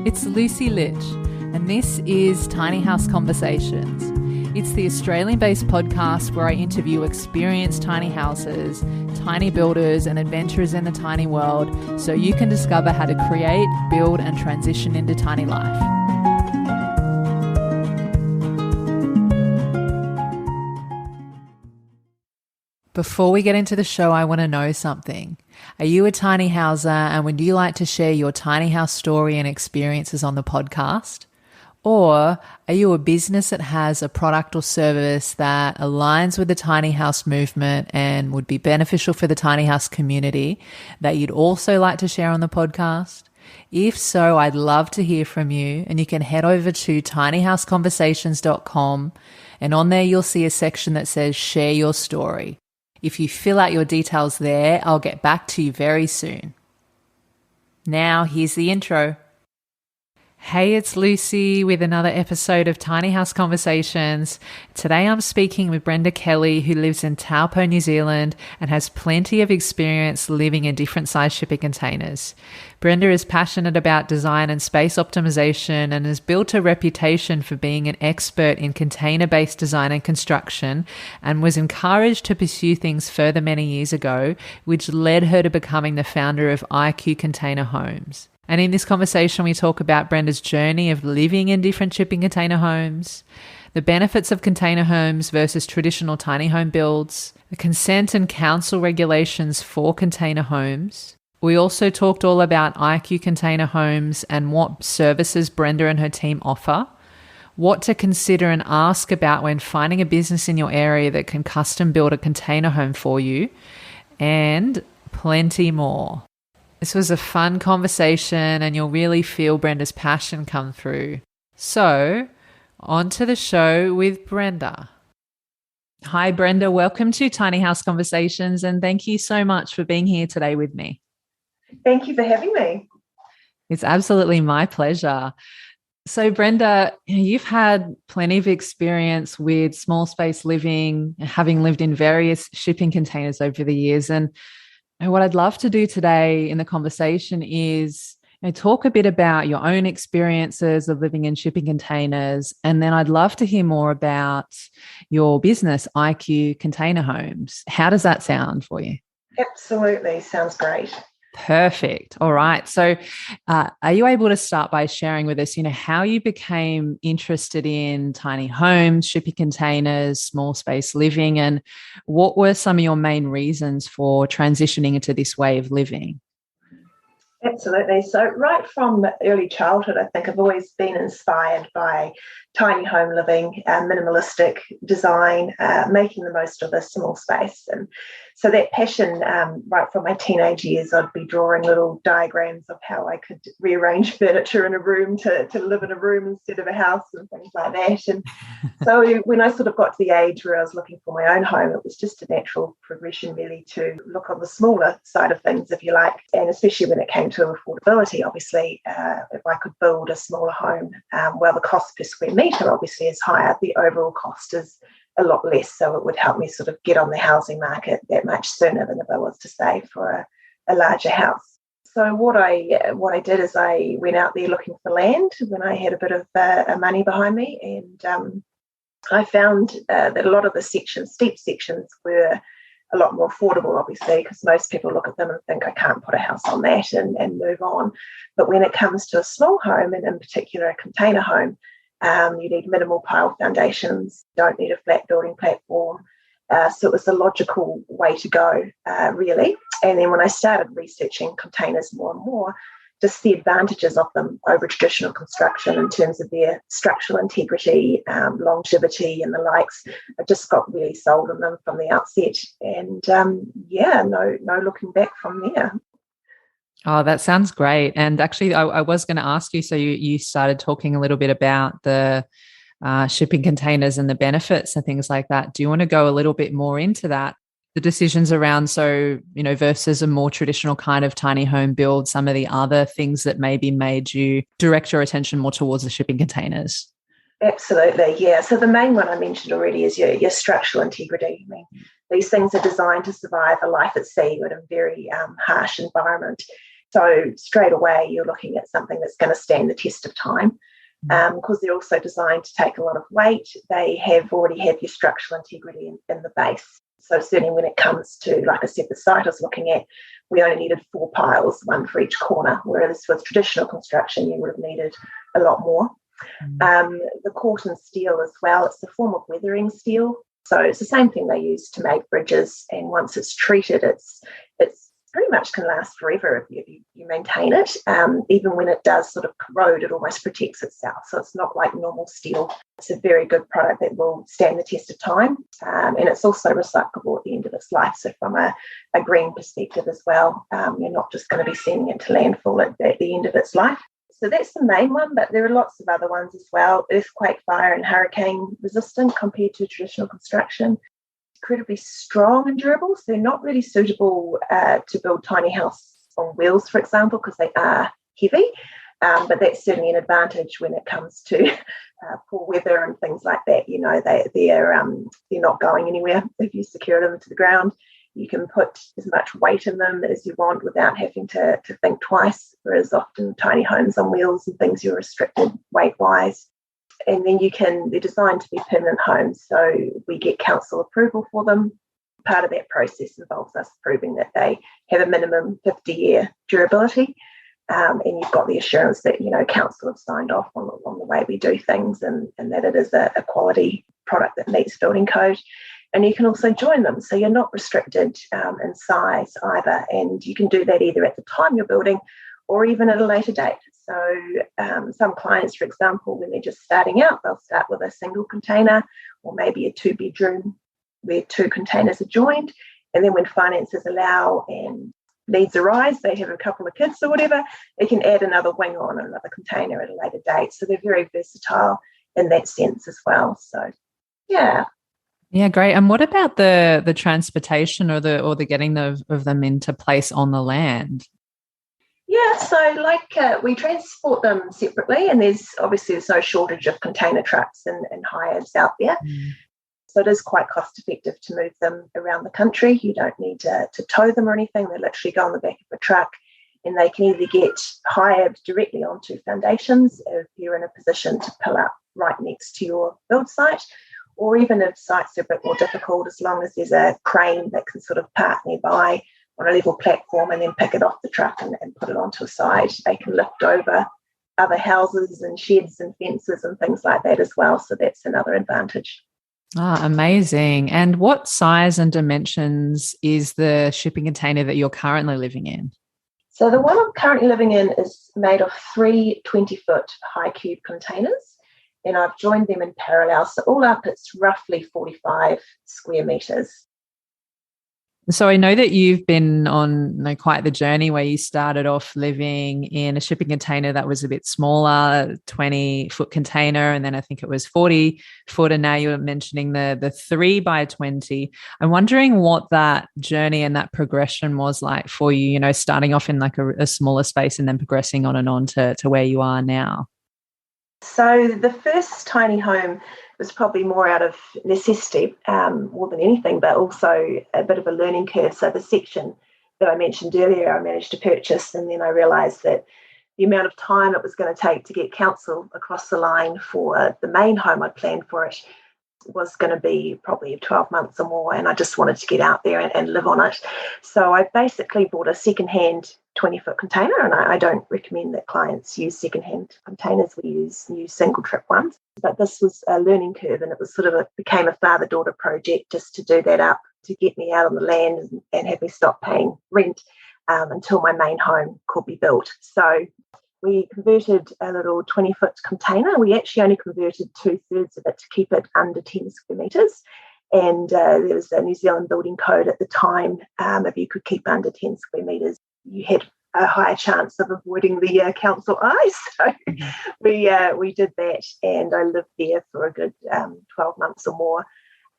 It's Lucy Litch, and this is Tiny House Conversations. It's the Australian-based podcast where I interview experienced tiny houses, tiny builders, and adventurers in the tiny world so you can discover how to create, build, and transition into tiny life. Before we get into the show, I want to know something. Are you a tiny houser, and would you like to share your tiny house story and experiences on the podcast? Or are you a business that has a product or service that aligns with the tiny house movement and would be beneficial for the tiny house community that you'd also like to share on the podcast? If so, I'd love to hear from you, and you can head over to tinyhouseconversations.com, and on there you'll see a section that says share your story. If you fill out your details there, I'll get back to you very soon. Now, here's the intro. Hey, it's Lucy with another episode of Tiny House Conversations. Today I'm speaking with Brenda Kelly, who lives in Taupo, New Zealand, and has plenty of experience living in different size shipping containers. Brenda is passionate about design and space optimization and has built a reputation for being an expert in container-based design and construction, and was encouraged to pursue things further many years ago, which led her to becoming the founder of IQ Container Homes. And in this conversation, we talk about Brenda's journey of living in different shipping container homes, the benefits of container homes versus traditional tiny home builds, the consent and council regulations for container homes. We also talked all about IQ Container Homes and what services Brenda and her team offer, what to consider and ask about when finding a business in your area that can custom build a container home for you, and plenty more. This was a fun conversation, and you'll really feel Brenda's passion come through. So, on to the show with Brenda. Hi, Brenda. Welcome to Tiny House Conversations, and thank you so much for being here today with me. Thank you for having me. It's absolutely my pleasure. So, Brenda, you've had plenty of experience with small space living, having lived in various shipping containers over the years, and what I'd love to do today in the conversation is talk a bit about your own experiences of living in shipping containers, and then I'd love to hear more about your business, IQ Container Homes. How does that sound for you? Absolutely. Sounds great. Perfect. All right. So are you able to start by sharing with us, how you became interested in tiny homes, shipping containers, small space living, and what were some of your main reasons for transitioning into this way of living? Absolutely. So right from early childhood, I think I've always been inspired by tiny home living, minimalistic design, making the most of a small space. And so that passion, right from my teenage years, I'd be drawing little diagrams of how I could rearrange furniture in a room to live in a room instead of a house and things like that. And so when I sort of got to the age where I was looking for my own home, it was just a natural progression really to look on the smaller side of things, if you like, and especially when it came to affordability. Obviously, if I could build a smaller home, well, the cost per square metre obviously is higher, the overall cost is a lot less, so it would help me sort of get on the housing market that much sooner than if I was to save for a larger house. So what I did is I went out there looking for land when I had a bit of money behind me, and I found that a lot of the steep sections were a lot more affordable, obviously, because most people look at them and think, I can't put a house on that and move on. But when it comes to a small home, and in particular a container home, you need minimal pile foundations, don't need a flat building platform. So it was the logical way to go, really. And then when I started researching containers more and more, just the advantages of them over traditional construction in terms of their structural integrity, longevity and the likes, I just got really sold on them from the outset. And no looking back from there. Oh, that sounds great. And actually, I was going to ask you, so you started talking a little bit about the shipping containers and the benefits and things like that. Do you want to go a little bit more into that? The decisions around, versus a more traditional kind of tiny home build, some of the other things that maybe made you direct your attention more towards the shipping containers? Absolutely, yeah. So the main one I mentioned already is your structural integrity. I mean, these things are designed to survive a life at sea in a very harsh environment. So straight away, you're looking at something that's going to stand the test of time, because they're also designed to take a lot of weight. They already have your structural integrity in the base. So certainly when it comes to, like I said, the site I was looking at, we only needed 4 piles, 1 for each corner, whereas with traditional construction, you would have needed a lot more. The Corten steel as well, it's a form of weathering steel. So it's the same thing they use to make bridges, and once it's treated, it's pretty much can last forever if you maintain it. Even when it does sort of corrode, it almost protects itself. So it's not like normal steel. It's a very good product that will stand the test of time. And it's also recyclable at the end of its life. So from a green perspective as well, you're not just going to be sending it to landfill at the end of its life. So that's the main one, but there are lots of other ones as well. Earthquake, fire and hurricane resistant compared to traditional construction. Incredibly strong and durable. So they're not really suitable to build tiny house on wheels, for example, because they are heavy. But that's certainly an advantage when it comes to poor weather and things like that. You know, they're not going anywhere if you secure them to the ground. You can put as much weight in them as you want without having to think twice, whereas often tiny homes on wheels and things, you're restricted weight-wise. And then they're designed to be permanent homes, so we get council approval for them. Part of that process involves us proving that they have a minimum 50-year durability, and you've got the assurance that, you know, council have signed off on the way we do things, and that it is a quality product that meets building code. And you can also join them, so you're not restricted in size either, and you can do that either at the time you're building or even at a later date. So some clients, for example, when they're just starting out, they'll start with a single container or maybe a 2-bedroom where 2 containers are joined. And then when finances allow and needs arise, they have a couple of kids or whatever, they can add another wing on, another container at a later date. So they're very versatile in that sense as well. So, yeah. Yeah, great. And what about the transportation or the getting of them into place on the land? Yeah, so we transport them separately, and there's no shortage of container trucks and hires out there. So it is quite cost effective to move them around the country. You don't need to tow them or anything. They literally go on the back of a truck, and they can either get hired directly onto foundations if you're in a position to pull up right next to your build site, or even if sites are a bit more difficult, as long as there's a crane that can sort of park nearby on a level platform and then pick it off the truck and put it onto a side. They can lift over other houses and sheds and fences and things like that as well. So that's another advantage. Ah, amazing. And what size and dimensions is the shipping container that you're currently living in? So the one I'm currently living in is made of 3 20-foot high cube containers, and I've joined them in parallel. So all up, it's roughly 45 square metres. So I know that you've been on quite the journey where you started off living in a shipping container that was a bit smaller, 20-foot container, and then I think it was 40-foot, and now you're mentioning the 3 by 20. I'm wondering what that journey and that progression was like for you, you know, starting off in like a smaller space and then progressing on and on to where you are now. So the first tiny home was probably more out of necessity more than anything, but also a bit of a learning curve. So the section that I mentioned earlier, I managed to purchase, and then I realised that the amount of time it was going to take to get council across the line for the main home I'd planned for it was going to be probably 12 months or more, and I just wanted to get out there and live on it. So I basically bought a secondhand 20-foot container, and I don't recommend that clients use secondhand containers. We use new single trip ones. But this was a learning curve, and it was became a father-daughter project just to do that up, to get me out on the land and have me stop paying rent until my main home could be built. So we converted a little 20-foot container. We actually only converted 2/3 of it to keep it under 10 square metres. And there was a New Zealand building code at the time. If you could keep under 10 square metres, you had a higher chance of avoiding the council eye. So we did that, and I lived there for a good 12 months or more.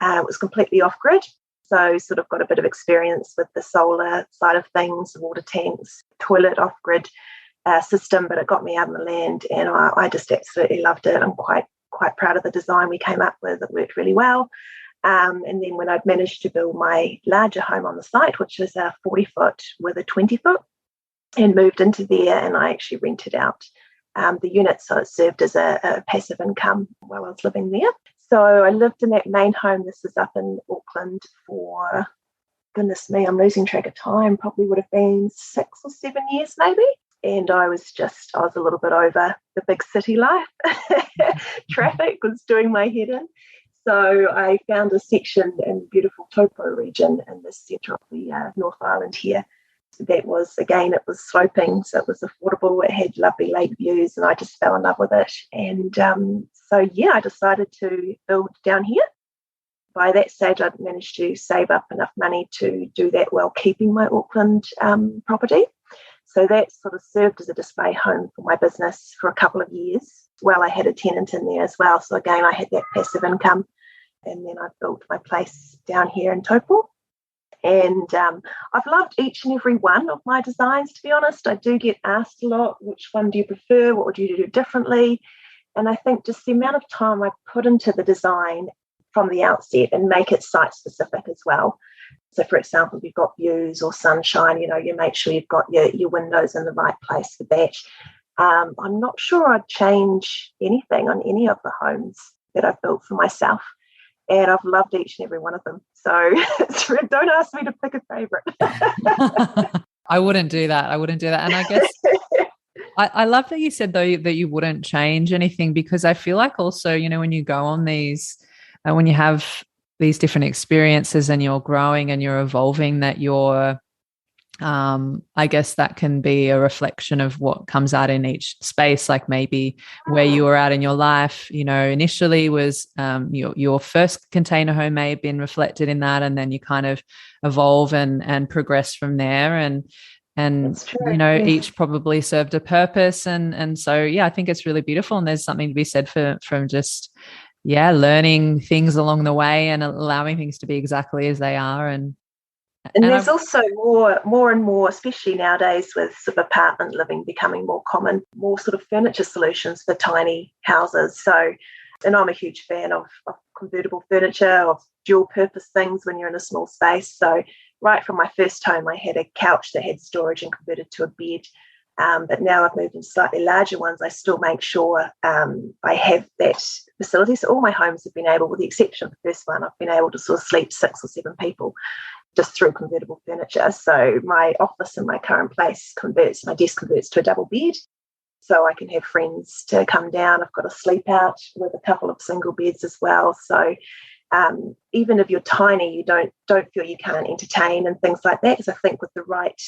It was completely off-grid, so sort of got a bit of experience with the solar side of things, water tanks, toilet off-grid system, but it got me out on the land, and I just absolutely loved it. I'm quite proud of the design we came up with. It worked really well. And then when I'd managed to build my larger home on the site, which is a 40-foot with a 20-foot, and moved into there, and I actually rented out the unit, so it served as a passive income while I was living there. So I lived in that main home. This is up in Auckland for, goodness me, I'm losing track of time, probably would have been 6 or 7 years maybe. And I was a little bit over the big city life. Traffic was doing my head in. So I found a section in beautiful Taupo region in the centre of the North Island here. That was, again, it was sloping, so it was affordable. It had lovely lake views, and I just fell in love with it. And I decided to build down here. By that stage, I'd managed to save up enough money to do that while keeping my Auckland property. So that sort of served as a display home for my business for a couple of years while I had a tenant in there as well. So again, I had that passive income, and then I built my place down here in Taupo. And I've loved each and every one of my designs, to be honest. I do get asked a lot, which one do you prefer? What would you do differently? And I think just the amount of time I put into the design from the outset and make it site-specific as well. So, for example, if you've got views or sunshine, you make sure you've got your windows in the right place for that. I'm not sure I'd change anything on any of the homes that I've built for myself. And I've loved each and every one of them. So don't ask me to pick a favourite. I wouldn't do that. And I guess I love that you said, though, that you wouldn't change anything, because I feel like also, when you go on these, when you have these different experiences and you're growing and you're evolving, that you're, I guess that can be a reflection of what comes out in each space, like maybe where you were at in your life, initially was your first container home may have been reflected in that, and then you kind of evolve and progress from there. And each probably served a purpose. And so, I think it's really beautiful. And there's something to be said from just, learning things along the way and allowing things to be exactly as they are. And there's also more and more, especially nowadays with sort of apartment living becoming more common, more sort of furniture solutions for tiny houses. So, and I'm a huge fan of convertible furniture, of dual purpose things when you're in a small space. So right from my first home, I had a couch that had storage and converted to a bed. But now I've moved into slightly larger ones. I still make sure I have that facility. So all my homes have been able, with the exception of the first one, I've been able to sort of sleep 6 or 7 people just through convertible furniture. So my office in my current place my desk converts to a double bed, so I can have friends to come down. I've got a sleep out with a couple of single beds as well. So even if you're tiny, you don't feel you can't entertain and things like that, because I think with the right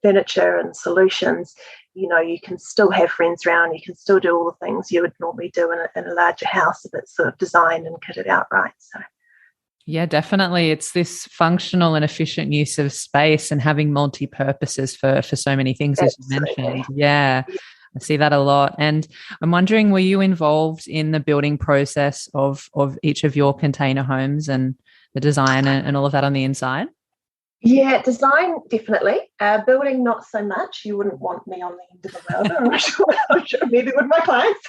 furniture and solutions, you can still have friends around, you can still do all the things you would normally do in a larger house if it's sort of designed and kitted out right. So yeah, definitely. It's this functional and efficient use of space and having multi-purposes for so many things, as you mentioned. Yeah, I see that a lot. And I'm wondering, were you involved in the building process of each of your container homes and the design and all of that on the inside? Yeah, design, definitely. Building, not so much. You wouldn't want me on the end of the welder. I'm sure maybe with my clients.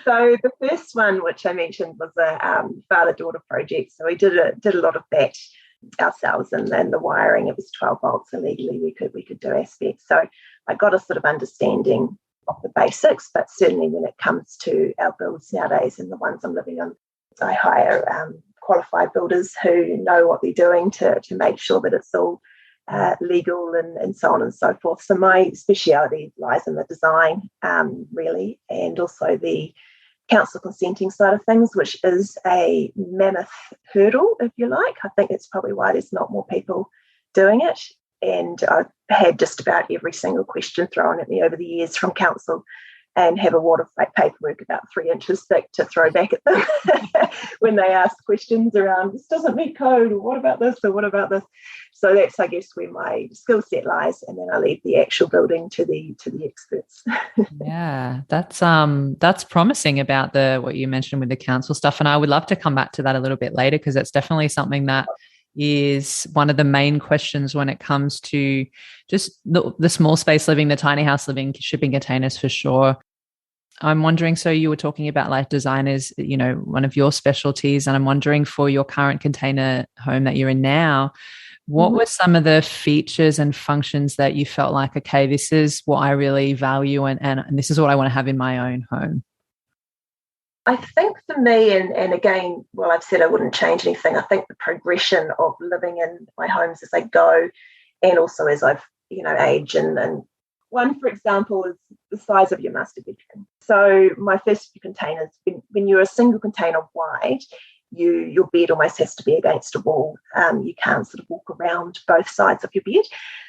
So the first one, which I mentioned, was a father-daughter project. So we did a lot of that ourselves, and then the wiring, it was 12 volts, and legally we could do aspects. So I got a sort of understanding of the basics, but certainly when it comes to our builds nowadays and the ones I'm living on, I hire qualified builders who know what they're doing to make sure that it's all legal and so on and so forth. So my speciality lies in the design, really, and also the council consenting side of things, which is a mammoth hurdle, if you like. I think it's probably why there's not more people doing it. And I've had just about every single question thrown at me over the years from council, and have a wad of paperwork about 3 inches thick to throw back at them when they ask questions around, this doesn't meet code, or what about this, or what about this. So that's, I guess, where my skill set lies, and then I leave the actual building to the experts. Yeah, that's promising about what you mentioned with the council stuff, and I would love to come back to that a little bit later, because it's definitely something that is one of the main questions when it comes to just the small space living, the tiny house living, shipping containers for sure. I'm wondering, so you were talking about like designers, one of your specialties, and I'm wondering for your current container home that you're in now, What were some of the features and functions that you felt like, okay, this is what I really value and this is what I want to have in my own home? I think for me, and again, well, I've said I wouldn't change anything. I think the progression of living in my homes as I go, and also as I've, age, and one, for example, is the size of your master bedroom. So my first few containers, when you're a single container wide, your bed almost has to be against a wall. You can't sort of walk around both sides of your bed.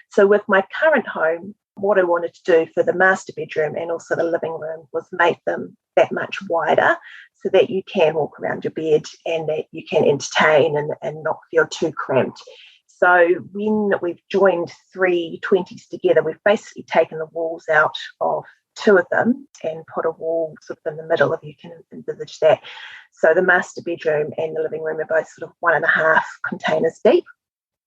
So with my current home, what I wanted to do for the master bedroom and also the living room was make them that much wider so that you can walk around your bed and that you can entertain and not feel too cramped. So when we've joined 3 20s together, we've basically taken the walls out of 2 of them and put a wall sort of in the middle, if you can envisage that. So the master bedroom and the living room are both sort of 1.5 containers deep.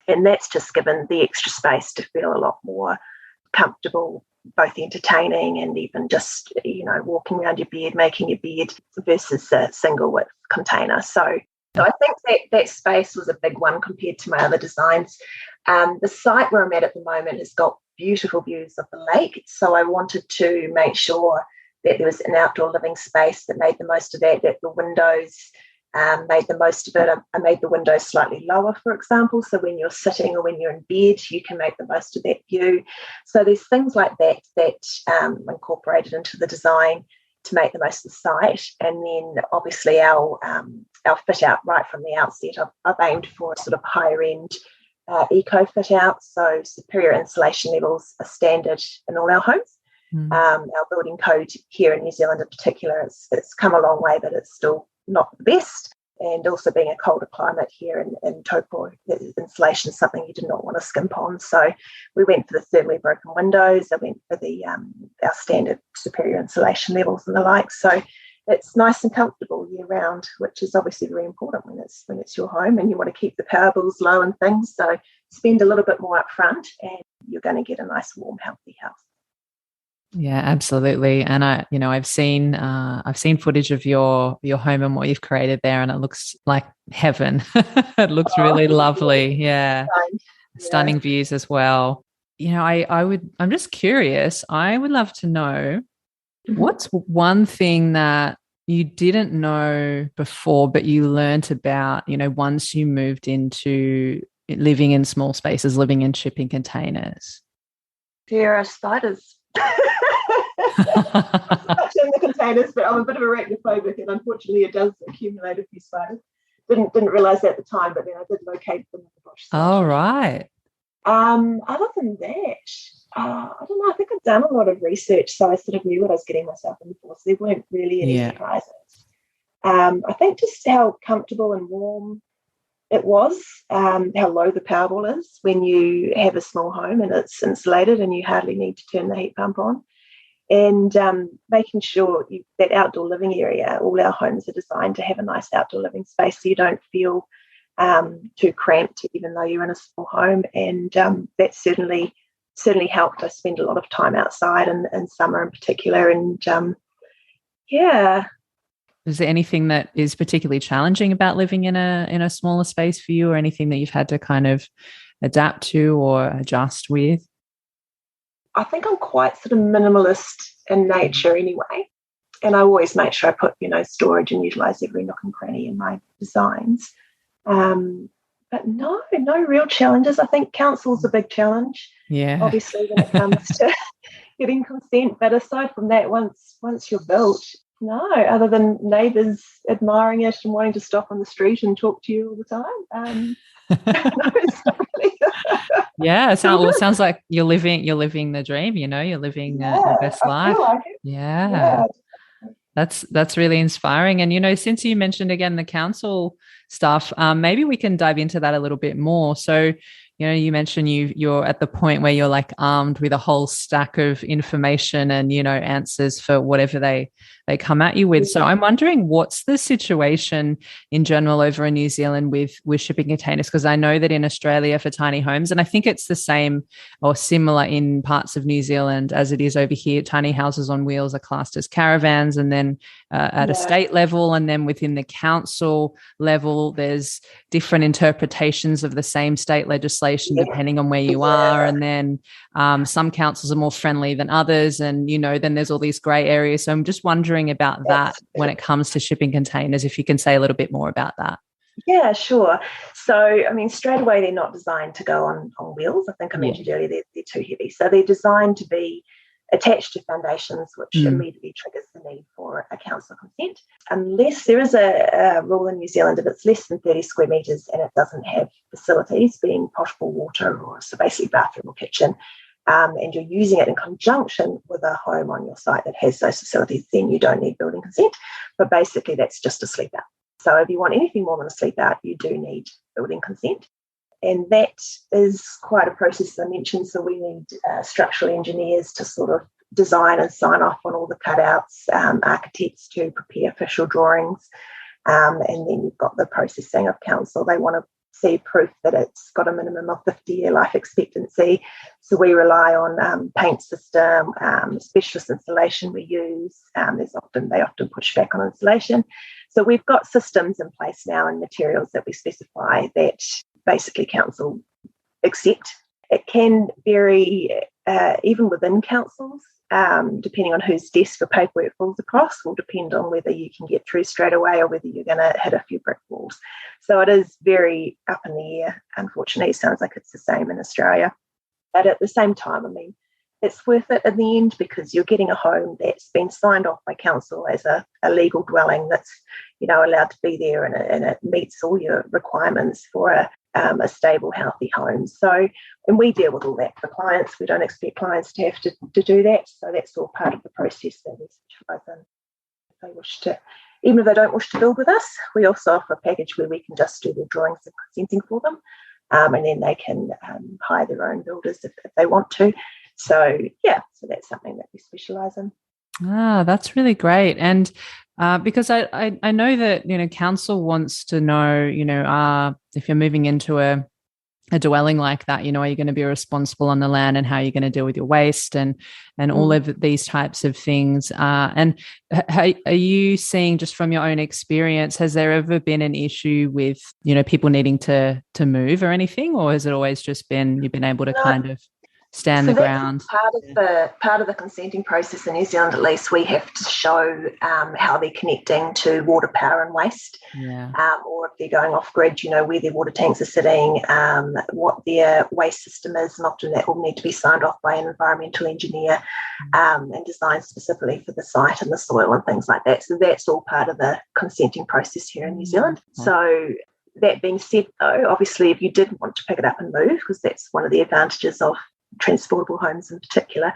And that's just given the extra space to feel a lot more comfortable, both entertaining and even just, walking around your bed, making your bed versus a single width container. So I think that space was a big one compared to my other designs. The site where I'm at the moment has got beautiful views of the lake. So I wanted to make sure that there was an outdoor living space that made the most of that the windows made the most of it. I made the windows slightly lower, for example, so when you're sitting or when you're in bed, you can make the most of that view. So there's things like that incorporated into the design to make the most of the site. And then obviously our fit out right from the outset, I've aimed for a sort of higher end eco fit out. So superior insulation levels are standard in all our homes. Our building code here in New Zealand in particular, it's come a long way, but it's still not the best. And also being a colder climate here in Taupo, insulation is something you do not want to skimp on. So we went for the thermally broken windows. I went for the our standard superior insulation levels and the like. So it's nice and comfortable year round, which is obviously very important when it's your home and you want to keep the power bills low and things. So spend a little bit more up front and you're going to get a nice, warm, healthy house. Yeah, absolutely. And I've seen footage of your home and what you've created there, and it looks like heaven. It looks really lovely. Yeah. Stunning views as well. I'm just curious. I would love to know what's one thing that you didn't know before, but you learnt about, once you moved into living in small spaces, living in shipping containers. There are spiders. Much in the containers, but I'm a bit of arachnophobic, and unfortunately, it does accumulate a few spiders. Didn't realise that at the time, but then I did locate them in the bush. Oh, right. Other than that, I don't know. I think I've done a lot of research, so I sort of knew what I was getting myself in for. So there weren't really any surprises. I think just how comfortable and warm it was, how low the power bill is when you have a small home and it's insulated and you hardly need to turn the heat pump on. And making sure that outdoor living area, all our homes are designed to have a nice outdoor living space so you don't feel too cramped even though you're in a small home. And that certainly helped. I spend a lot of time outside in summer in particular. And Is there anything that is particularly challenging about living in a smaller space for you, or anything that you've had to kind of adapt to or adjust with? I think I'm quite sort of minimalist in nature anyway. And I always make sure I put, storage and utilise every nook and cranny in my designs. But no real challenges. I think council's a big challenge. Yeah. Obviously when it comes to getting consent. But aside from that, once you're built, no, other than neighbours admiring it and wanting to stop on the street and talk to you all the time. No, it's not really. Yeah, it sounds like you're living the dream. You're living your best life. I feel like it. Yeah. That's really inspiring. And since you mentioned again the council stuff, maybe we can dive into that a little bit more. So, you mentioned you're at the point where you're like armed with a whole stack of information and answers for whatever they they come at you with. So I'm wondering, what's the situation in general over in New Zealand with shipping containers? Because I know that in Australia for tiny homes, and I think it's the same or similar in parts of New Zealand as it is over here, tiny houses on wheels are classed as caravans, and then at a state level and then within the council level, there's different interpretations of the same state legislation depending on where you are. And then some councils are more friendly than others, and then there's all these grey areas. So I'm just wondering about that when it comes to shipping containers, if you can say a little bit more about that. Yeah, sure. So, straight away, they're not designed to go on wheels. I think I mentioned earlier they're too heavy. So they're designed to be attached to foundations, which immediately triggers the need for a council consent. Unless there is a rule in New Zealand, if it's less than 30 square metres and it doesn't have facilities, being potable water or so basically bathroom or kitchen, and you're using it in conjunction with a home on your site that has those facilities, then you don't need building consent. But basically, that's just a sleep out. So if you want anything more than a sleep out, you do need building consent. And that is quite a process, as I mentioned. So we need structural engineers to sort of design and sign off on all the cutouts, architects to prepare official drawings. And then you've got the processing of council. They want to see proof that it's got a minimum of 50-year life expectancy. So we rely on paint system, specialist insulation we use. They often push back on insulation. So we've got systems in place now and materials that we specify that basically council accept. It can vary even within councils, depending on whose desk for paperwork falls across, will depend on whether you can get through straight away or whether you're going to hit a few brick walls. So it is very up in the air. Unfortunately, it sounds like it's the same in Australia. But at the same time, it's worth it in the end, because you're getting a home that's been signed off by council as a legal dwelling that's allowed to be there, and it meets all your requirements for a stable, healthy home. So, and we deal with all that for clients. We don't expect clients to have to do that. So that's all part of the process that we specialise in. If they wish to, even if they don't wish to build with us, we also offer a package where we can just do the drawings and consenting for them, and then they can hire their own builders if they want to. So that's something that we specialise in. That's really great. And because I know that, council wants to know, if you're moving into a dwelling like that, are you going to be responsible on the land, and how you're going to deal with your waste and all of these types of things. And are you seeing, just from your own experience, has there ever been an issue with, people needing to move or anything, or has it always just been you've been able to kind of stand the ground? Part of the consenting process in New Zealand, at least, we have to show how they're connecting to water, power and waste, or if they're going off grid, where their water tanks are sitting, what their waste system is, and often that will need to be signed off by an environmental engineer and designed specifically for the site and the soil and things like that. So that's all part of the consenting process here in New Zealand. So that being said, though, obviously if you did want to pick it up and move, because that's one of the advantages of transportable homes in particular,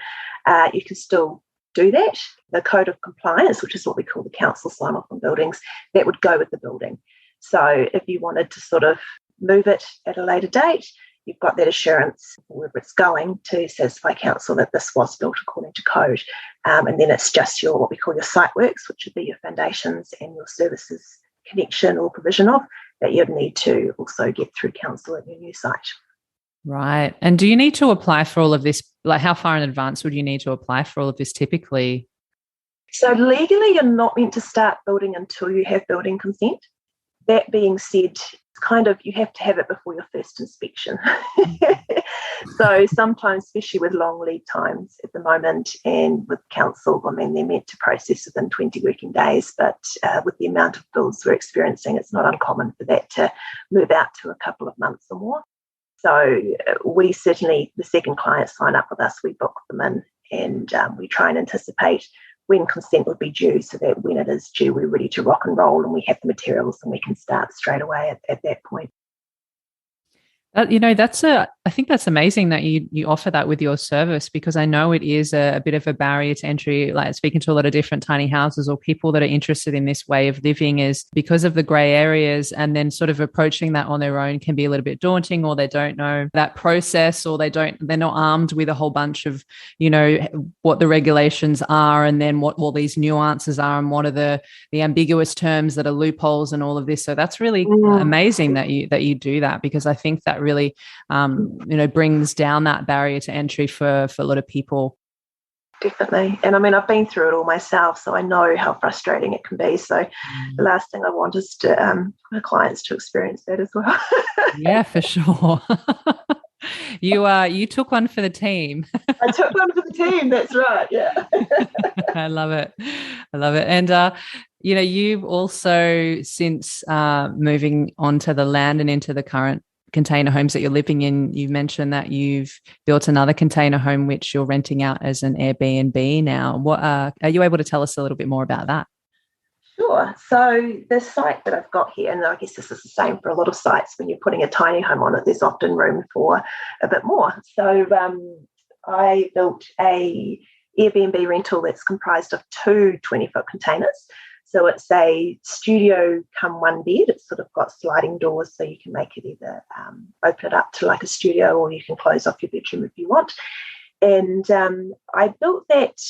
you can still do that. The code of compliance, which is what we call the council sign off on buildings, that would go with the building. So if you wanted to sort of move it at a later date, you've got that assurance wherever it's going to satisfy council that this was built according to code. And then it's just what we call your site works, which would be your foundations and your services connection or provision of, that you'd need to also get through council at your new site. Right. And do you need to apply for all of this? Like, how far in advance would you need to apply for all of this typically? So legally, you're not meant to start building until you have building consent. That being said, you have to have it before your first inspection. So sometimes, especially with long lead times at the moment, and with council, they're meant to process within 20 working days, but with the amount of builds we're experiencing, it's not uncommon for that to move out to a couple of months or more. So we certainly, the second clients sign up with us, we book them in, and we try and anticipate when consent would be due, so that when it is due, we're ready to rock and roll and we have the materials and we can start straight away at that point. I think that's amazing that you offer that with your service, because I know it is a bit of a barrier to entry. Like speaking to a lot of different tiny houses or people that are interested in this way of living, is because of the grey areas, and then sort of approaching that on their own can be a little bit daunting, or they don't know that process, or they're not armed with a whole bunch of, what the regulations are, and then what all these nuances are, and what are the ambiguous terms that are loopholes and all of this. So that's really amazing that you do that, because I think that really brings down that barrier to entry for a lot of people. Definitely. And I mean, I've been through it all myself, so I know how frustrating it can be. So the last thing I want is to my clients to experience that as well. Yeah, for sure. You took one for the team. I took one for the team. That's right. Yeah. I love it. And you've also, since moving onto the land and into the current container homes that you're living in, you mentioned that you've built another container home which you're renting out as an Airbnb now. What are you able to tell us a little bit more about that? Sure. So the site that I've got here, and I guess this is the same for a lot of sites, when you're putting a tiny home on it, there's often room for a bit more. So I built a Airbnb rental that's comprised of two 20-foot containers. So it's a studio come one bed. It's sort of got sliding doors, so you can make it either open it up to like a studio, or you can close off your bedroom if you want. And I built that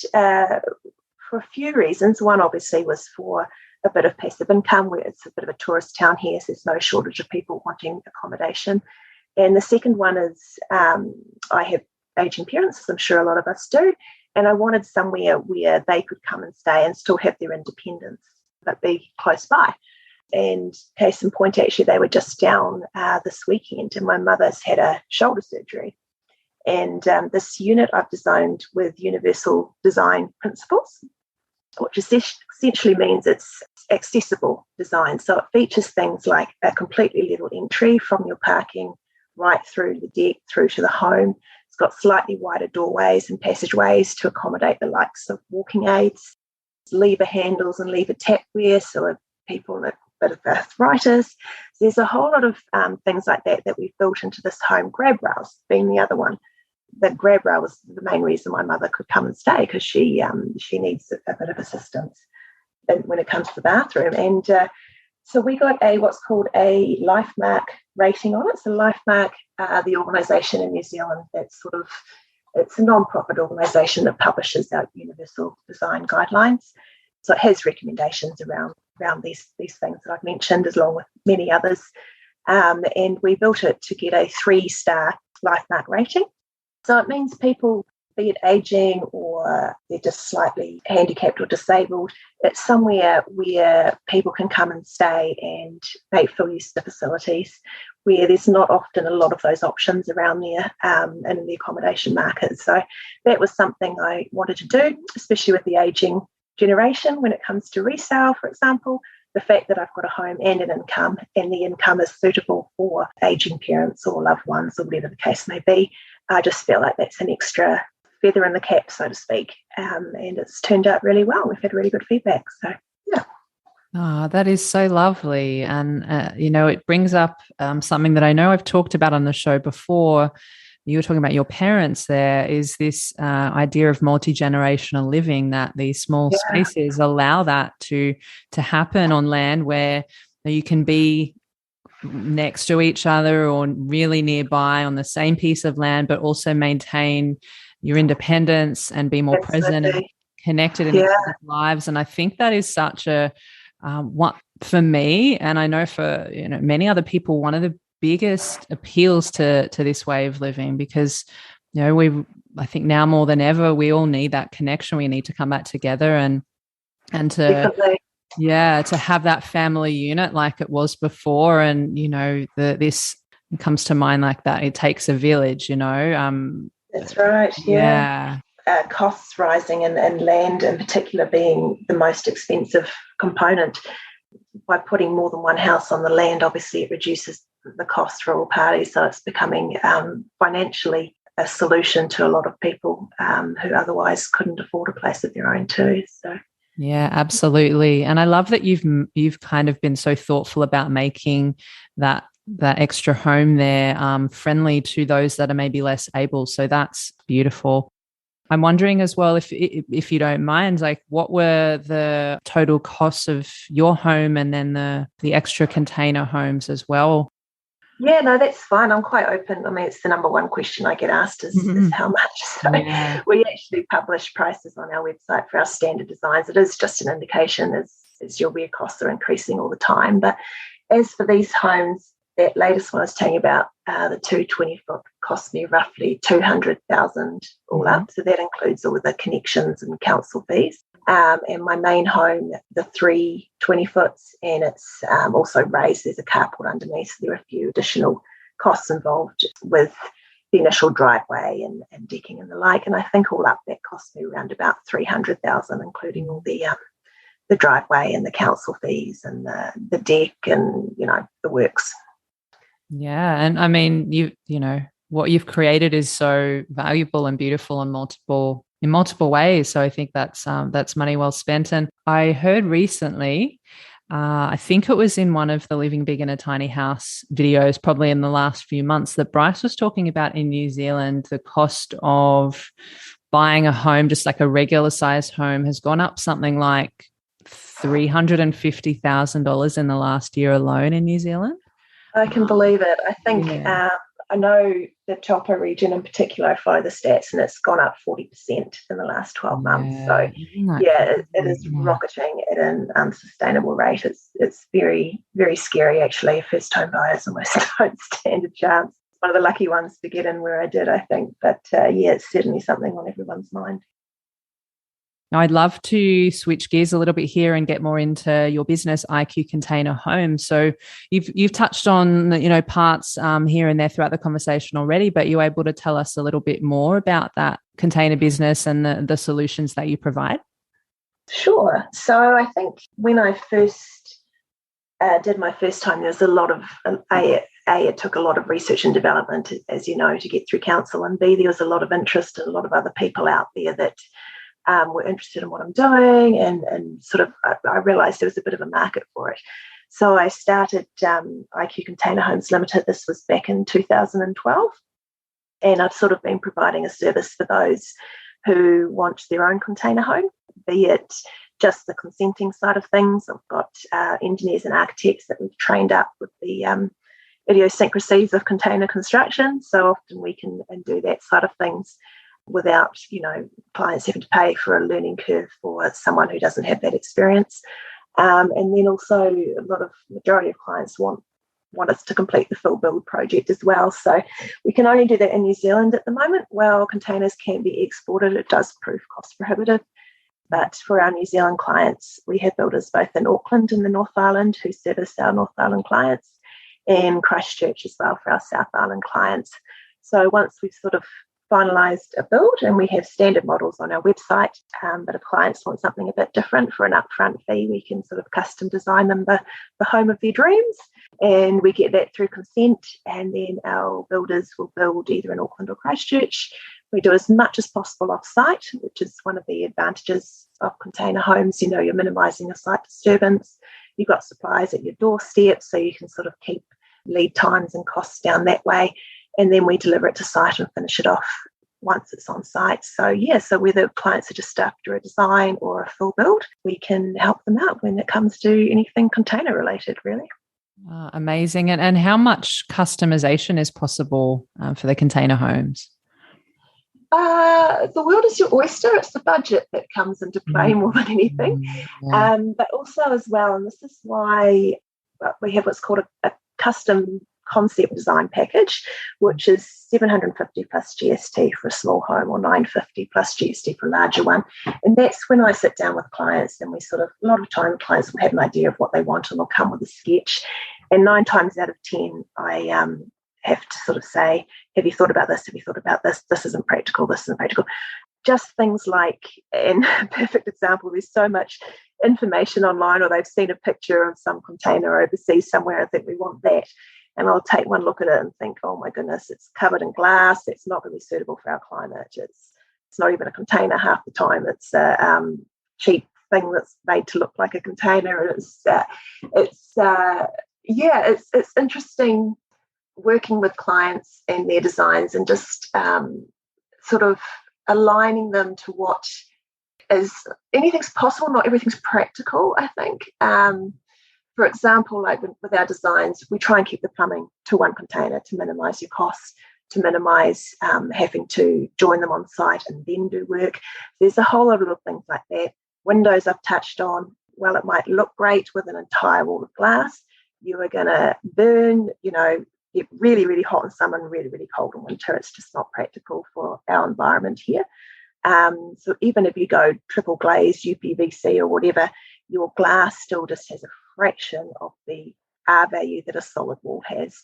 for a few reasons. One, obviously, was for a bit of passive income, where it's a bit of a tourist town here, so there's no shortage of people wanting accommodation. And the second one is I have aging parents, as I'm sure a lot of us do, and I wanted somewhere where they could come and stay and still have their independence, but be close by. And case in point, actually, they were just down this weekend, and my mother's had a shoulder surgery. And this unit I've designed with universal design principles, which essentially means it's accessible design. So it features things like a completely level entry from your parking right through the deck, through to the home. It's got slightly wider doorways and passageways to accommodate the likes of walking aids, lever handles and lever tapware, so people with a bit of arthritis. There's a whole lot of things like that we've built into this home. Grab rails being the other one. The grab rail was the main reason my mother could come and stay, because she needs a bit of assistance when it comes to the bathroom. And so we got what's called a LifeMark rating on it. So LifeMark, the organisation in New Zealand it's a non-profit organisation that publishes out universal design guidelines. So it has recommendations around these things that I've mentioned, along with many others. And we built it to get a 3-star LifeMark rating. So it means people, be it aging or they're just slightly handicapped or disabled, it's somewhere where people can come and stay and make full use of the facilities, where there's not often a lot of those options around there in the accommodation market. So that was something I wanted to do, especially with the aging generation when it comes to resale, for example. The fact that I've got a home and an income, and the income is suitable for aging parents or loved ones or whatever the case may be, I just feel like that's an extra feather in the cap, so to speak. And it's turned out really well. We've had really good feedback. So, yeah. Oh, that is so lovely. And, it brings up something that I know I've talked about on the show before. You were talking about your parents. There is this idea of multi-generational living, that these small spaces allow that to happen on land where you can be next to each other or really nearby on the same piece of land, but also maintain your independence and be more present and connected in each other's lives. And I think that is such a one for me, and I know for many other people, one of the biggest appeals to this way of living, because I think now more than ever we all need that connection. We need to come back together and to Definitely. to have that family unit like it was before. And this comes to mind like that. It takes a village. That's right. Yeah. Costs rising and land in particular being the most expensive component. By putting more than one house on the land, obviously it reduces the cost for all parties. So it's becoming financially a solution to a lot of people who otherwise couldn't afford a place of their own too. So. Yeah, absolutely. And I love that you've kind of been so thoughtful about making that that extra home there, friendly to those that are maybe less able. So that's beautiful. I'm wondering as well, if you don't mind, like what were the total costs of your home and then the extra container homes as well? Yeah, no, that's fine. I'm quite open. I mean, it's the number one question I get asked is how much. So Yeah. we actually publish prices on our website for our standard designs. It is just an indication as you're aware, costs are increasing all the time. But as for these homes, that latest one I was telling you about, the 220-foot cost me roughly 200,000 all up. So that includes all the connections and council fees. And my main home, the 320-foots, and it's also raised. There's a carport underneath. So there are a few additional costs involved with the initial driveway and decking and the like. And I think all up that cost me around about 300,000, including all the driveway and the council fees and the deck and, the works. Yeah. And I mean, you know, what you've created is so valuable and beautiful in multiple ways. So I think that's money well spent. And I heard recently, I think it was in one of the Living Big in a Tiny House videos, probably in the last few months, that Bryce was talking about in New Zealand, the cost of buying a home, just like a regular sized home, has gone up something like $350,000 in the last year alone in New Zealand. I can believe it. I think I know the Taupo region in particular, I follow the stats, and it's gone up 40% in the last 12 months. So, it is rocketing at an unsustainable rate. It's very, very scary, actually. First-time buyers almost don't stand a chance. It's one of the lucky ones to get in where I did, I think. But, it's certainly something on everyone's mind. Now, I'd love to switch gears a little bit here and get more into your business, IQ Container Homes. So you've touched on parts here and there throughout the conversation already, but you're able to tell us a little bit more about that container business and the solutions that you provide? Sure. So I think when I first did my first time, there was a lot of it took a lot of research and development, as you know, to get through council, and B, there was a lot of interest and a lot of other people out there that were interested in what I'm doing, and sort of I realised there was a bit of a market for it. So I started IQ Container Homes Limited. This was back in 2012, and I've sort of been providing a service for those who want their own container home, be it just the consenting side of things. I've got engineers and architects that we've trained up with the idiosyncrasies of container construction. So often we can do that side of things without, clients having to pay for a learning curve for someone who doesn't have that experience. And then also majority of clients want us to complete the full build project as well. So we can only do that in New Zealand at the moment. While containers can be exported, it does prove cost prohibitive. But for our New Zealand clients, we have builders both in Auckland and the North Island who service our North Island clients, and Christchurch as well for our South Island clients. So once we've sort of finalised a build, and we have standard models on our website, but if clients want something a bit different for an upfront fee, we can sort of custom design them the home of their dreams, and we get that through consent, and then our builders will build either in Auckland or Christchurch. We do as much as possible off-site, which is one of the advantages of container homes. You're minimising the site disturbance. You've got supplies at your doorstep, so you can sort of keep lead times and costs down that way. And then we deliver it to site and finish it off once it's on site. So whether clients are just after a design or a full build, we can help them out when it comes to anything container related, really. Amazing. And how much customization is possible for the container homes? The world is your oyster. It's the budget that comes into play more than anything. Yeah. But also as well, and this is why we have what's called a custom concept design package, which is $750 plus GST for a small home, or $950 plus GST for a larger one. And that's when I sit down with clients, and we a lot of time clients will have an idea of what they want, and they'll come with a sketch. And 9 times out of 10, I have to sort of say, have you thought about this? Have you thought about this? This isn't practical. This isn't practical. Just things like, and a perfect example, there's so much information online, or they've seen a picture of some container overseas somewhere and think we want that. And I'll take one look at it and think, oh my goodness, it's covered in glass. It's not going to be suitable for our climate. It's not even a container half the time. It's a cheap thing that's made to look like a container. And it's Yeah, it's interesting working with clients and their designs and just sort of aligning them to what is anything's possible, not everything's practical, I think. For example, like with our designs, we try and keep the plumbing to one container to minimize your costs, to minimize having to join them on site and then do work. There's a whole lot of little things like that. Windows I've touched on. Well, it might look great with an entire wall of glass. You are going to burn, get really, really hot in summer and really, really cold in winter. It's just not practical for our environment here. So even if you go triple glazed, UPVC or whatever, your glass still just has a fraction of the R value that a solid wall has.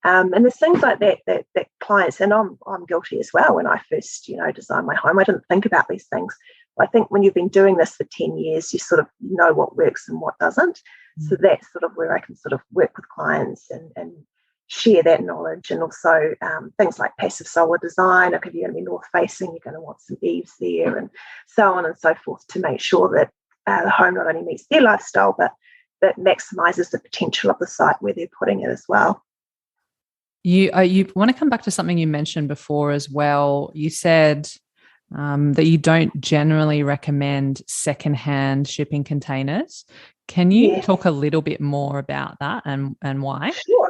And there's things like that clients, and I'm guilty as well. When I first, designed my home, I didn't think about these things. I think when you've been doing this for 10 years, you sort of know what works and what doesn't. So that's sort of where I can sort of work with clients and share that knowledge. And also things like passive solar design. Like if you're going to be north facing, you're going to want some eaves there and so on and so forth to make sure that the home not only meets their lifestyle, but that maximizes the potential of the site where they're putting it as well. You want to come back to something you mentioned before as well. You said that you don't generally recommend secondhand shipping containers. Can you talk a little bit more about that and why? Sure.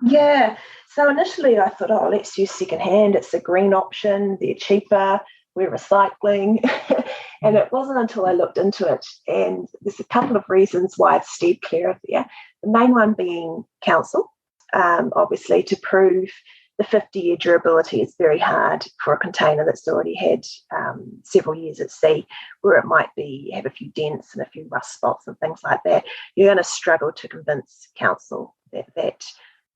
Yeah. So initially I thought, let's use secondhand. It's a green option. They're cheaper. We're recycling. And it wasn't until I looked into it, and there's a couple of reasons why I've steered clear of there. The main one being council. Obviously, to prove the 50-year durability is very hard for a container that's already had several years at sea, where it might have a few dents and a few rust spots and things like that. You're going to struggle to convince council that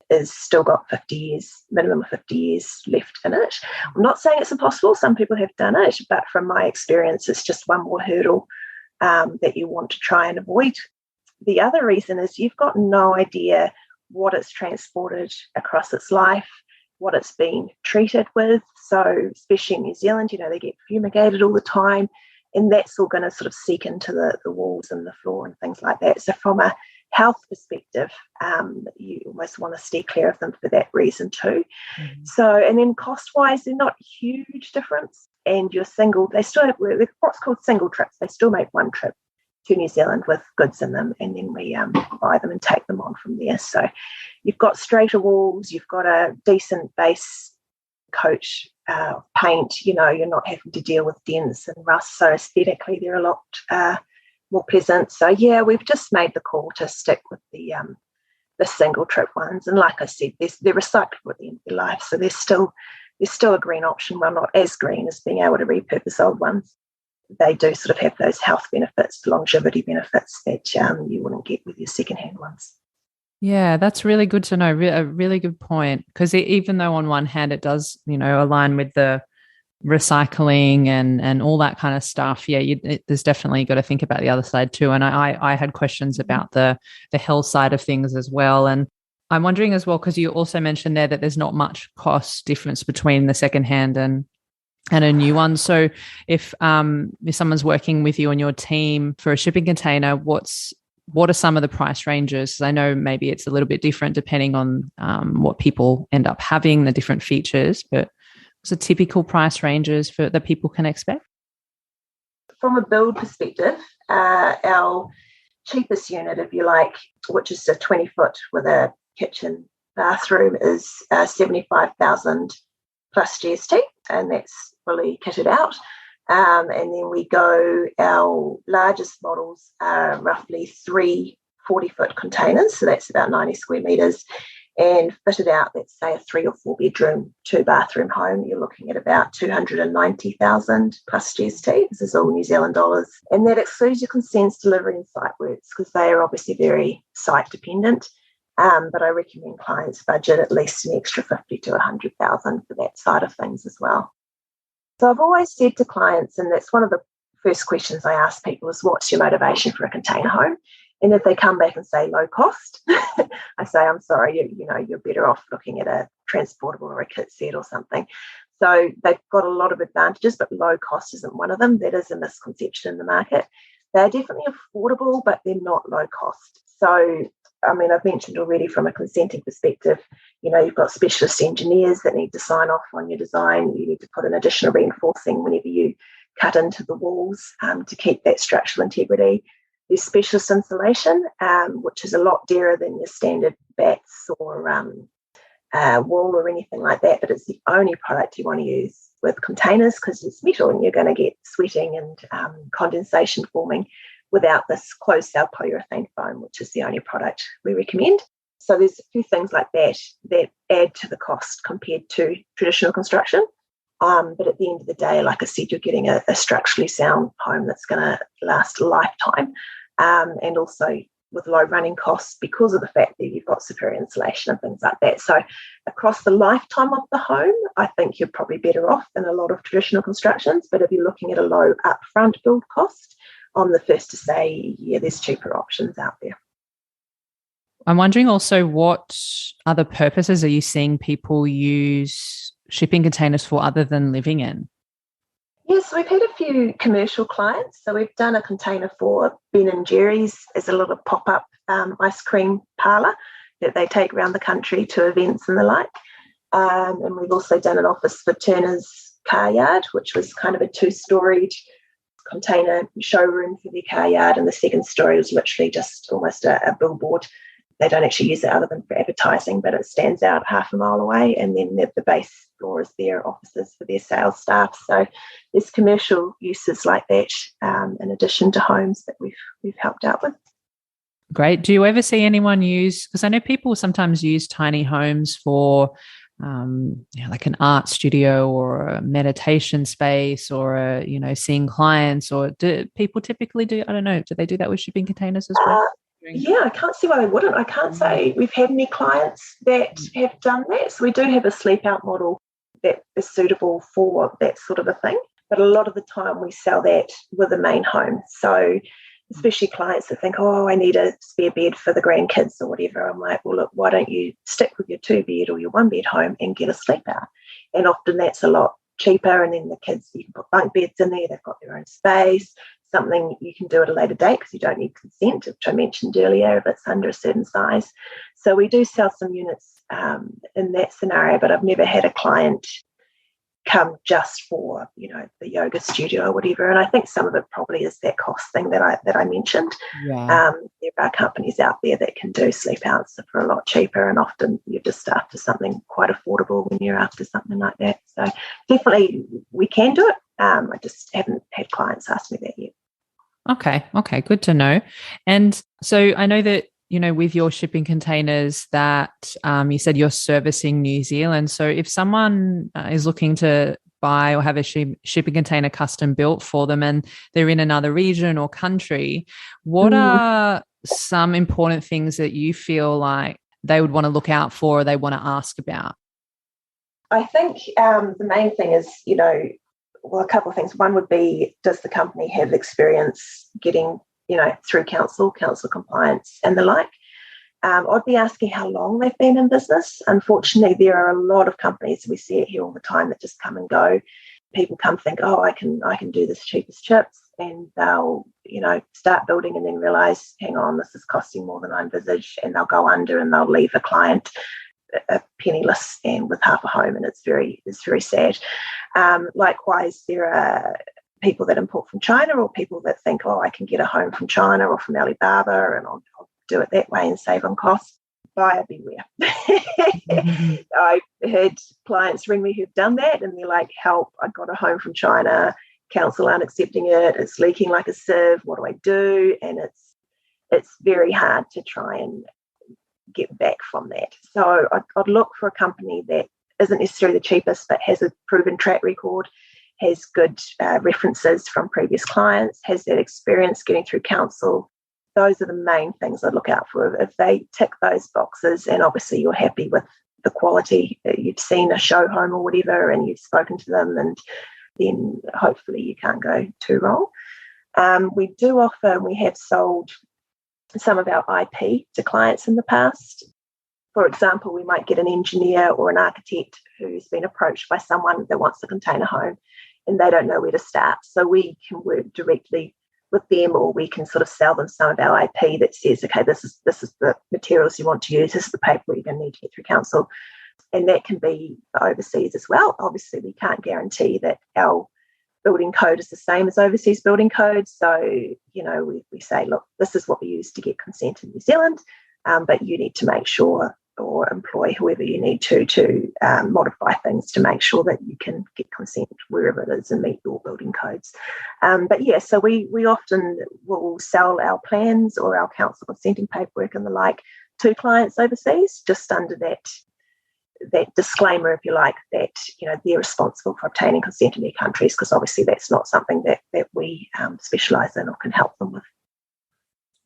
is still got 50 years, minimum of 50 years left in it. I'm not saying it's impossible. Some people have done it, but from my experience, it's just one more hurdle that you want to try and avoid. The other reason is you've got no idea what it's transported across its life, what it's been treated with. So especially in New Zealand, they get fumigated all the time, and that's all going to sort of seep into the walls and the floor and things like that. So from a health perspective, you almost want to stay clear of them for that reason too. So, and then cost-wise, they're not huge difference. And they still have what's called single trips. They still make one trip to New Zealand with goods in them, and then we buy them and take them on from there. So you've got straighter walls, you've got a decent base coat paint, you're not having to deal with dents and rust. So aesthetically, they're a lot more pleasant. So yeah, we've just made the call to stick with the single trip ones. And like I said, they're recyclable at the end of their life. So there's still a green option. Well, not as green as being able to repurpose old ones. They do sort of have those health benefits, longevity benefits that you wouldn't get with your secondhand ones. Yeah, that's really good to know. A really good point, because even though on one hand it does, align with the recycling and all that kind of stuff, there's definitely got to think about the other side too. And I had questions about the health side of things as well. And I'm wondering as well, because you also mentioned there that there's not much cost difference between the secondhand and a new one. So if someone's working with you on your team for a shipping container, what are some of the price ranges? I know maybe it's a little bit different depending on what people end up having, the different features, but what's the typical price ranges that people can expect? From a build perspective, our cheapest unit, if you like, which is a 20-foot with a kitchen bathroom, is 75,000 plus GST, and that's fully kitted out. And then our largest models are roughly 3 40-foot containers, so that's about 90 square metres, and fitted out, let's say a 3 or 4 bedroom, 2-bathroom home, you're looking at about 290,000 plus GST. This is all New Zealand dollars. And that excludes your consents, delivery and site works, because they are obviously very site dependent. But I recommend clients budget at least an extra 50 to 100,000 for that side of things as well. So I've always said to clients, and that's one of the first questions I ask people, is what's your motivation for a container home? And if they come back and say low cost, I say, I'm sorry, you're better off looking at a transportable or a kit set or something. So they've got a lot of advantages, but low cost isn't one of them. That is a misconception in the market. They're definitely affordable, but they're not low cost. So I mean, I've mentioned already from a consenting perspective, you've got specialist engineers that need to sign off on your design. You need to put in additional reinforcing whenever you cut into the walls to keep that structural integrity. There's specialist insulation, which is a lot dearer than your standard bats or wool or anything like that, but it's the only product you want to use with containers because it's metal and you're going to get sweating and condensation forming without this closed cell polyurethane foam, which is the only product we recommend. So there's a few things like that add to the cost compared to traditional construction. But at the end of the day, like I said, you're getting a structurally sound home that's going to last a lifetime, and also with low running costs because of the fact that you've got superior insulation and things like that. So across the lifetime of the home, I think you're probably better off than a lot of traditional constructions. But if you're looking at a low upfront build cost, I'm the first to say, yeah, there's cheaper options out there. I'm wondering also, what other purposes are you seeing people use shipping containers for other than living in? Yes, we've had a few commercial clients. So we've done a container for Ben and Jerry's as a little pop-up ice cream parlour that they take around the country to events and the like. And we've also done an office for Turner's Car Yard, which was kind of a two-storied container showroom for their car yard, and the second story was literally just almost a billboard. They don't actually use it other than for advertising, but it stands out half a mile away, and then the base floor is their offices for their sales staff. So there's commercial uses like that in addition to homes that we've helped out with. Great. Do you ever see anyone use, because I know people sometimes use tiny homes for like an art studio or a meditation space or seeing clients, or do people typically do they do that with shipping containers as well? Yeah, I can't see why they wouldn't. I can't say we've had any clients that have done that. So we do have a sleep out model that is suitable for that sort of a thing, but a lot of the time we sell that with a main home. So especially clients that think, oh, I need a spare bed for the grandkids or whatever. I'm like, well, look, why don't you stick with your 2-bed or your 1-bed home and get a sleep out? And often that's a lot cheaper. And then the kids, you can put bunk beds in there. They've got their own space, something you can do at a later date because you don't need consent, which I mentioned earlier, if it's under a certain size. So we do sell some units in that scenario, but I've never had a client come just for the yoga studio or whatever. And I think some of it probably is that cost thing that I mentioned. Yeah. There are companies out there that can do sleep outs for a lot cheaper, and often you're just after something quite affordable when you're after something like that. So definitely we can do it. I just haven't had clients ask me that yet. Okay, good to know. And so I know that with your shipping containers that you said you're servicing New Zealand. So if someone is looking to buy or have a shipping container custom built for them and they're in another region or country, what are some important things that you feel like they would want to look out for or they want to ask about? I think the main thing is, a couple of things. One would be, does the company have experience getting through council compliance and the like? I'd be asking how long they've been in business. Unfortunately, there are a lot of companies, we see it here all the time, that just come and go. People come think, oh, I can do this cheap as chips, and they'll start building and then realise, hang on, this is costing more than I envisaged, and they'll go under and they'll leave a client penniless and with half a home, and it's very sad. Likewise, there are people that import from China, or people that think, oh, I can get a home from China or from Alibaba and I'll do it that way and save on costs. Buyer beware. I've heard clients ring me who've done that and they're like, help, I got a home from China, council aren't accepting it, it's leaking like a sieve, what do I do? And it's very hard to try and get back from that. So I'd look for a company that isn't necessarily the cheapest but has a proven track record, has good references from previous clients, has that experience getting through council. Those are the main things I'd look out for. If they tick those boxes and obviously you're happy with the quality, you've seen a show home or whatever and you've spoken to them, and then hopefully you can't go too wrong. We do offer, and we have sold some of our IP to clients in the past. For example, we might get an engineer or an architect who's been approached by someone that wants a container home and they don't know where to start. So we can work directly with them, or we can sort of sell them some of our IP that says, okay, this is the materials you want to use, this is the paper you're going to need to get through council. And that can be for overseas as well. Obviously, we can't guarantee that our building code is the same as overseas building codes. So, we say, look, this is what we use to get consent in New Zealand, but you need to make sure, or employ whoever you need to modify things to make sure that you can get consent wherever it is and meet your building codes. So we often will sell our plans or our council consenting paperwork and the like to clients overseas, just under that disclaimer, if you like, that they're responsible for obtaining consent in their countries, because obviously that's not something that we specialise in or can help them with.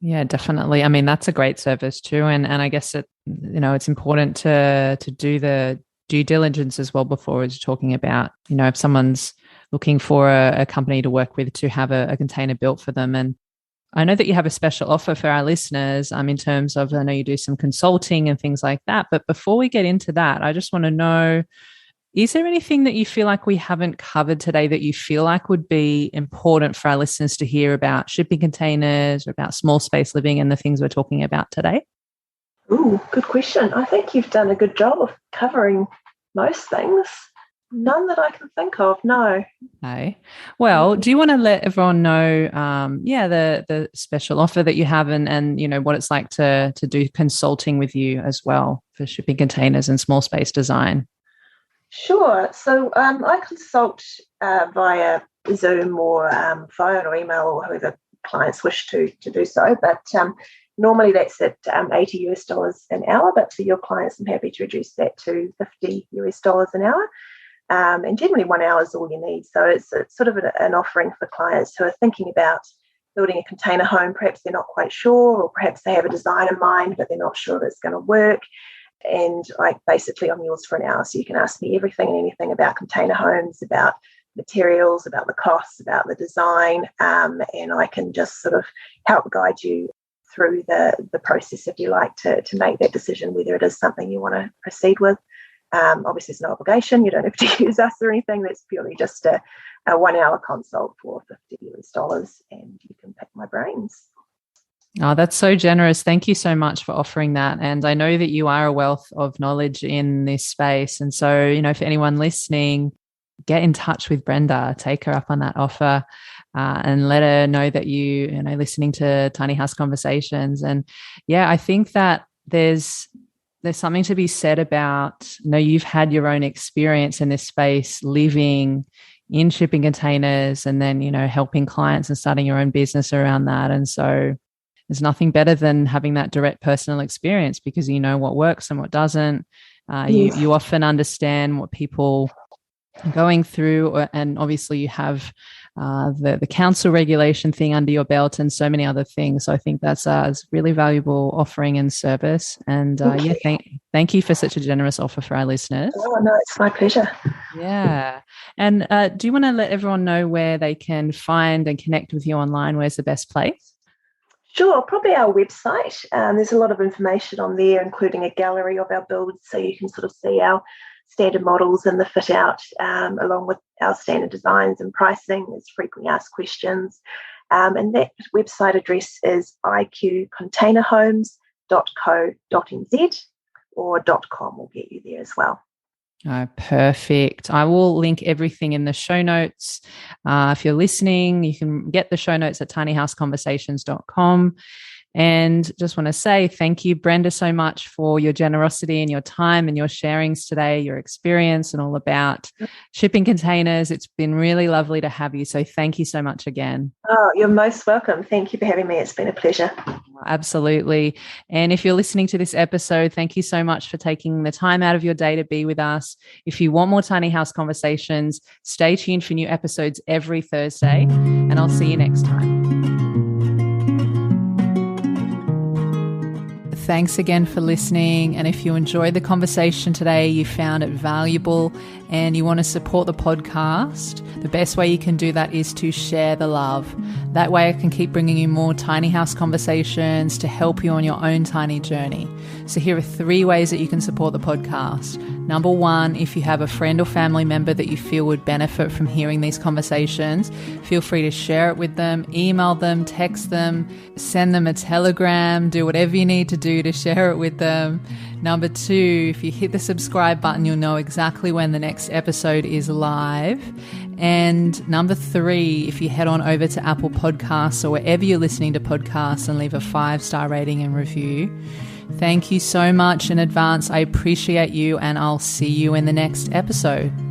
Yeah, definitely. I mean, that's a great service too, and I guess it's important to do the due diligence as well before it's talking about if someone's looking for a company to work with to have a container built for them. And I know that you have a special offer for our listeners in terms of, I know you do some consulting and things like that. But before we get into that, I just want to know, is there anything that you feel like we haven't covered today that you feel like would be important for our listeners to hear about shipping containers or about small space living and the things we're talking about today? Ooh, good question. I think you've done a good job of covering most things. None that I can think of, no. Okay. Well, do you want to let everyone know, the special offer that you have and what it's like to do consulting with you as well for shipping containers and small space design? Sure. So I consult via Zoom or phone or email or however clients wish to do so. But normally that's at $80 an hour. But for your clients, I'm happy to reduce that to $50 an hour. And generally 1 hour is all you need. So it's sort of an offering for clients who are thinking about building a container home. Perhaps they're not quite sure, or perhaps they have a design in mind, but they're not sure if it's going to work. And basically I'm yours for an hour. So you can ask me everything and anything about container homes, about materials, about the costs, about the design. And I can just sort of help guide you through the process, if you like, to make that decision, whether it is something you want to proceed with. Obviously, there's no obligation. You don't have to use us or anything. That's purely just a 1 hour consult for $50, and you can pick my brains. Oh, that's so generous. Thank you so much for offering that. And I know that you are a wealth of knowledge in this space. And so, for anyone listening, get in touch with Brenda, take her up on that offer, and let her know that you listening to Tiny House Conversations. And yeah, I think that there's something to be said about, you've had your own experience in this space, living in shipping containers and then, helping clients and starting your own business around that. And so there's nothing better than having that direct personal experience, because you know what works and what doesn't. You often understand what people are going through, and obviously you have the council regulation thing under your belt and so many other things. So I think that's a really valuable offering and service. And thank you for such a generous offer for our listeners. Oh, no, it's my pleasure. Yeah. And do you want to let everyone know where they can find and connect with you online? Where's the best place? Sure, probably our website. There's a lot of information on there, including a gallery of our builds, so you can sort of see our standard models and the fit out, along with our standard designs and pricing. There's frequently asked questions. And that website address is iqcontainerhomes.co.nz, or .com will get you there as well. Oh, perfect. I will link everything in the show notes. If you're listening, you can get the show notes at tinyhouseconversations.com. And just want to say thank you, Brenda, so much for your generosity and your time and your sharings today, your experience and all about shipping containers. It's been really lovely to have you. So thank you so much again. Oh, you're most welcome. Thank you for having me. It's been a pleasure. Absolutely. And if you're listening to this episode, thank you so much for taking the time out of your day to be with us. If you want more Tiny House Conversations, stay tuned for new episodes every Thursday, and I'll see you next time. Thanks again for listening. And if you enjoyed the conversation today, you found it valuable and you want to support the podcast, the best way you can do that is to share the love. That way I can keep bringing you more tiny house conversations to help you on your own tiny journey. So here are 3 ways that you can support the podcast. Number 1, if you have a friend or family member that you feel would benefit from hearing these conversations, feel free to share it with them, email them, text them, send them a telegram, do whatever you need to do to share it with them. Number 2, if you hit the subscribe button, you'll know exactly when the next episode is live. And number 3, if you head on over to Apple Podcasts or wherever you're listening to podcasts and leave a 5-star rating and review. Thank you so much in advance. I appreciate you, and I'll see you in the next episode.